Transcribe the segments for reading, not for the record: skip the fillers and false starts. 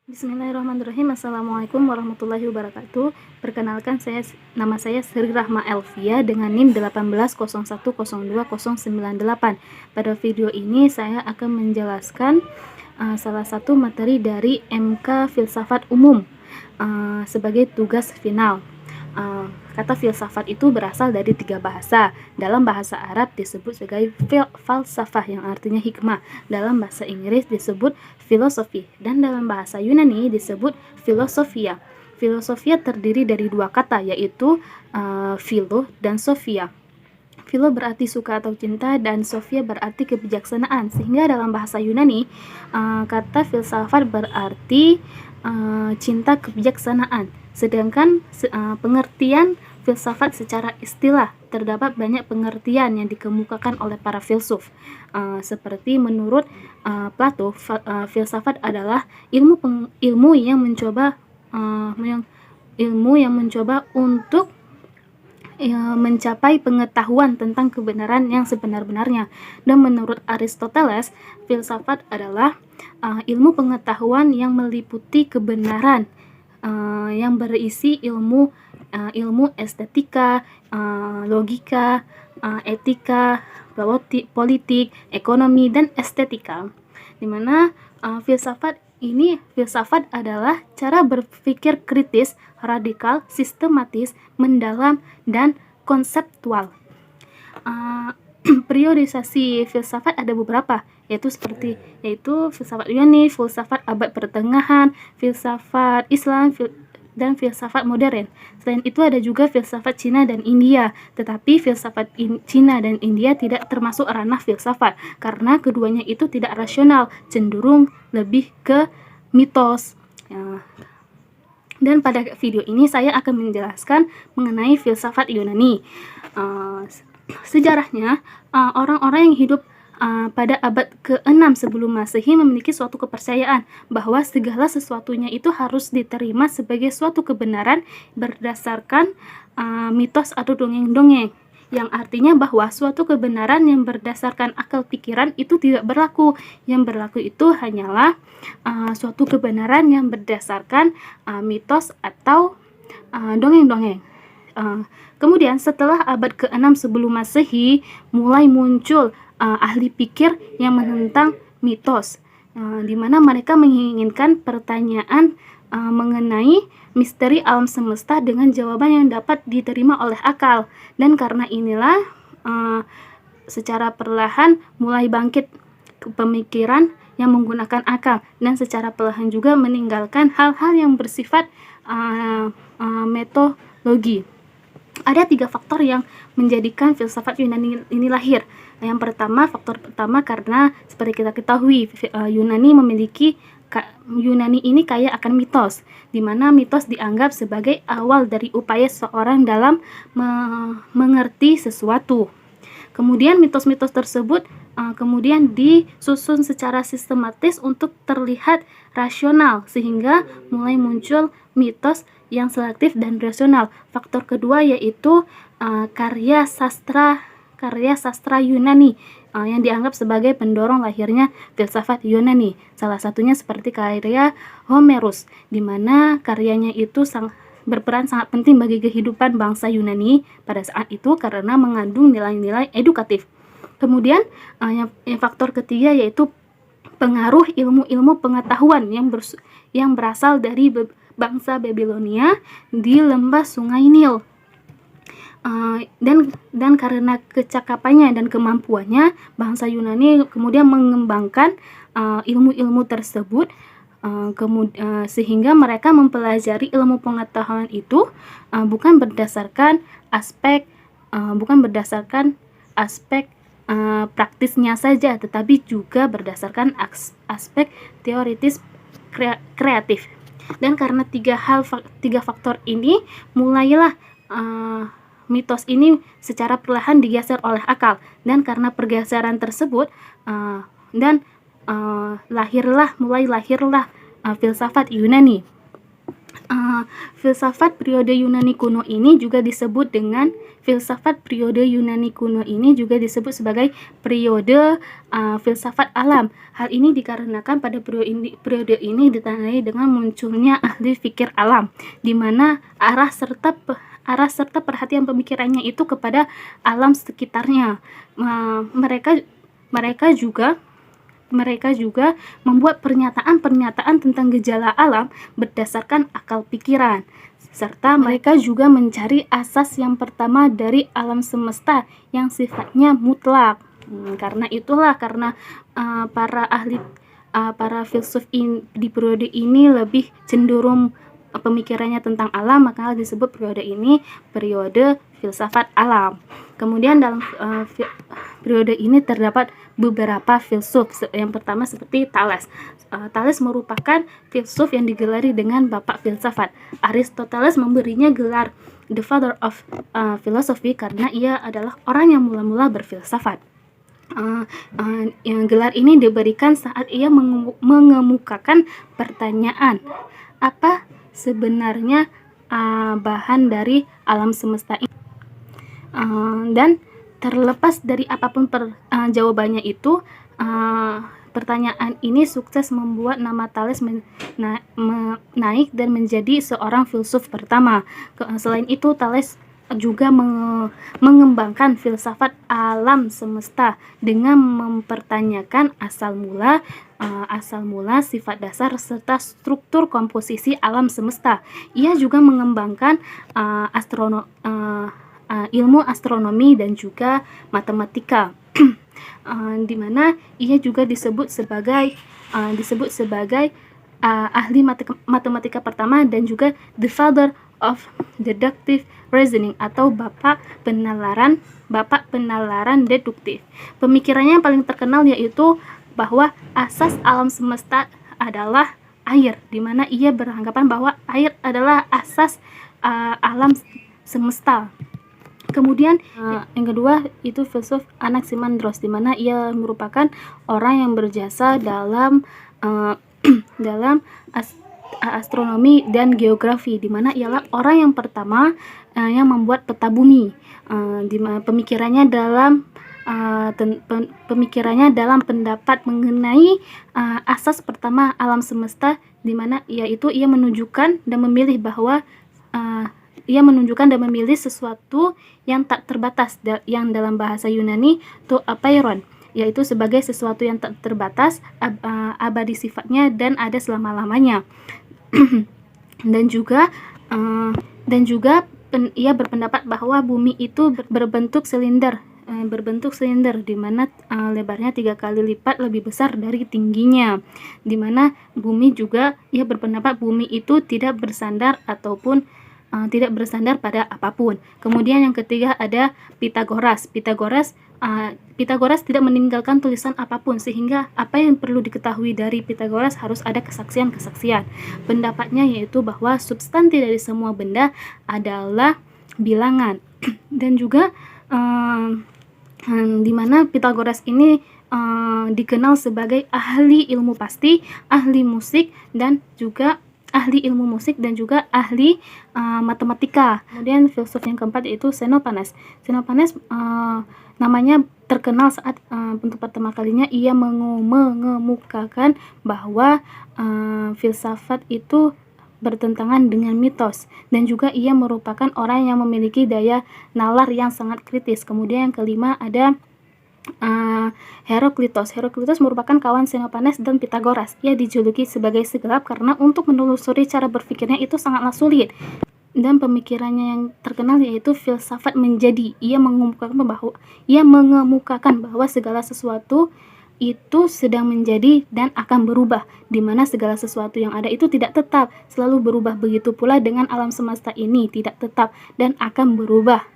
Bismillahirrahmanirrahim. Assalamualaikum warahmatullahi wabarakatuh. Perkenalkan, nama saya Sri Rahma Elvia dengan NIM 1801020098. Pada video ini saya akan menjelaskan salah satu materi dari MK Filsafat Umum sebagai tugas final. Kata filsafat itu berasal dari 3 bahasa. Dalam bahasa Arab disebut sebagai falsafah yang artinya hikmah. Dalam bahasa Inggris disebut filosofi. Dan dalam bahasa Yunani disebut filosofia. Filosofia terdiri dari 2 kata, yaitu philo dan sophia. Philo berarti suka atau cinta dan sophia berarti kebijaksanaan. Sehingga dalam bahasa Yunani kata filsafat berarti cinta kebijaksanaan. Sedangkan pengertian filsafat secara istilah, terdapat banyak pengertian yang dikemukakan oleh para filsuf. Seperti menurut Plato, filsafat adalah ilmu yang mencoba untuk mencapai pengetahuan tentang kebenaran yang sebenar-benarnya. Dan menurut Aristoteles, filsafat adalah ilmu pengetahuan yang meliputi kebenaran, yang berisi ilmu estetika, logika, etika, politik, ekonomi, dan estetika. Dimana filsafat adalah cara berpikir kritis, radikal, sistematis, mendalam, dan konseptual. Periodisasi filsafat ada beberapa, yaitu filsafat Yunani, filsafat abad pertengahan, filsafat Islam, dan filsafat modern. Selain itu ada juga filsafat Cina dan India, tetapi filsafat Cina dan India tidak termasuk ranah filsafat karena keduanya itu tidak rasional, cenderung lebih ke mitos. Dan pada video ini saya akan menjelaskan mengenai filsafat Yunani. Sejarahnya, orang-orang yang hidup pada abad ke-6 sebelum Masehi memiliki suatu kepercayaan bahwa segala sesuatunya itu harus diterima sebagai suatu kebenaran berdasarkan mitos atau dongeng-dongeng, yang artinya bahwa suatu kebenaran yang berdasarkan akal pikiran itu tidak berlaku. Yang berlaku itu hanyalah suatu kebenaran yang berdasarkan mitos atau dongeng-dongeng. Kemudian setelah abad ke-6 sebelum Masehi mulai muncul ahli pikir yang menentang mitos, di mana mereka menginginkan pertanyaan mengenai misteri alam semesta dengan jawaban yang dapat diterima oleh akal. Dan karena inilah secara perlahan mulai bangkit pemikiran yang menggunakan akal, dan secara perlahan juga meninggalkan hal-hal yang bersifat metodologi. Ada 3 faktor yang menjadikan filsafat Yunani ini lahir. Faktor pertama karena seperti kita ketahui, Yunani ini kaya akan mitos, di mana mitos dianggap sebagai awal dari upaya seseorang dalam mengerti sesuatu. Kemudian mitos-mitos tersebut kemudian disusun secara sistematis untuk terlihat rasional, sehingga mulai muncul mitos yang selektif dan rasional. Faktor kedua yaitu karya sastra Yunani yang dianggap sebagai pendorong lahirnya filsafat Yunani. Salah satunya seperti karya Homerus, di mana karyanya itu berperan sangat penting bagi kehidupan bangsa Yunani pada saat itu karena mengandung nilai-nilai edukatif. Kemudian yang faktor ketiga yaitu pengaruh ilmu-ilmu pengetahuan yang berasal dari bangsa Babilonia di lembah Sungai Nil. Dan karena kecakapannya dan kemampuannya, bangsa Yunani kemudian mengembangkan ilmu-ilmu tersebut, sehingga mereka mempelajari ilmu pengetahuan itu bukan berdasarkan aspek praktisnya saja, tetapi juga berdasarkan aspek teoritis kreatif. Dan karena 3 faktor ini, mulailah mitos ini secara perlahan digeser oleh akal. Dan karena pergeseran tersebut mulai lahirlah filsafat Yunani. Filsafat periode Yunani kuno ini juga disebut dengan filsafat periode Yunani kuno ini juga disebut sebagai periode filsafat alam. Hal ini dikarenakan pada periode ini ditandai dengan munculnya ahli fikir alam, di mana arah serta perhatian pemikirannya itu kepada alam sekitarnya. Mereka juga membuat pernyataan-pernyataan tentang gejala alam berdasarkan akal pikiran, serta mereka juga mencari asas yang pertama dari alam semesta yang sifatnya mutlak. Karena para filsuf di periode ini lebih cenderung pemikirannya tentang alam, maka disebut periode ini periode filsafat alam. Kemudian dalam periode ini terdapat beberapa filsuf. Yang pertama seperti Thales. Thales merupakan filsuf yang digelari dengan bapak filsafat. Aristoteles memberinya gelar the father of philosophy karena ia adalah orang yang mula-mula berfilsafat. Yang gelar ini diberikan saat ia mengemukakan pertanyaan, apa sebenarnya bahan dari alam semesta ini? Dan terlepas dari apapun jawabannya itu, pertanyaan ini sukses membuat nama Thales naik dan menjadi seorang filsuf pertama. Selain itu, Thales juga mengembangkan filsafat alam semesta dengan mempertanyakan asal mula, sifat dasar serta struktur komposisi alam semesta. Ia juga mengembangkan ilmu astronomi dan juga matematika, di mana ia juga disebut sebagai ahli matematika pertama dan juga the father of deductive reasoning atau bapak penalaran deduktif. Pemikirannya yang paling terkenal yaitu bahwa asas alam semesta adalah air, di mana ia beranggapan bahwa air adalah asas alam semesta. Kemudian yang kedua itu filsuf Anaximandros, di mana ia merupakan orang yang berjasa dalam astronomi dan geografi, di mana ialah orang yang pertama yang membuat peta bumi. Di mana pemikirannya dalam pendapat mengenai asas pertama alam semesta, di mana yaitu ia menunjukkan dan memilih sesuatu yang tak terbatas, yang dalam bahasa Yunani to apeiron, yaitu sebagai sesuatu yang tak terbatas, abadi sifatnya dan ada selama-lamanya. Dan juga ia berpendapat bahwa bumi itu berbentuk silinder, di mana lebarnya 3 kali lipat lebih besar dari tingginya, di mana ia berpendapat bumi itu tidak bersandar pada apapun. Kemudian yang ketiga ada Pythagoras. Pythagoras tidak meninggalkan tulisan apapun, sehingga apa yang perlu diketahui dari Pythagoras harus ada kesaksian. Pendapatnya yaitu bahwa substansi dari semua benda adalah bilangan. Dan juga di mana Pythagoras ini dikenal sebagai ahli ilmu pasti, ahli musik dan juga ahli matematika. Kemudian filsuf yang keempat yaitu Xenophanes. Namanya terkenal saat untuk pertama kalinya ia mengemukakan bahwa filsafat itu bertentangan dengan mitos, dan juga ia merupakan orang yang memiliki daya nalar yang sangat kritis. Kemudian yang kelima ada Heraklitos merupakan kawan Xenophanes dan Pythagoras. Ia dijuluki sebagai si gelap karena untuk menelusuri cara berpikirnya itu sangatlah sulit. Dan pemikirannya yang terkenal yaitu filsafat menjadi. Ia mengemukakan bahwa segala sesuatu itu sedang menjadi dan akan berubah, di mana segala sesuatu yang ada itu tidak tetap, selalu berubah. Begitu pula dengan alam semesta ini tidak tetap dan akan berubah.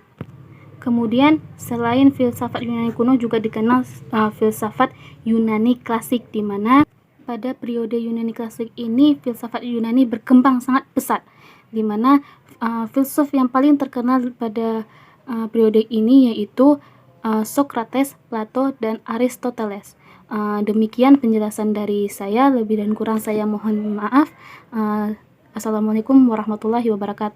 Kemudian selain filsafat Yunani kuno juga dikenal filsafat Yunani klasik, di mana pada periode Yunani klasik ini filsafat Yunani berkembang sangat pesat, di mana filsuf yang paling terkenal pada periode ini yaitu Socrates, Plato, dan Aristoteles. Demikian penjelasan dari saya, lebih dan kurang saya mohon maaf. Assalamualaikum warahmatullahi wabarakatuh.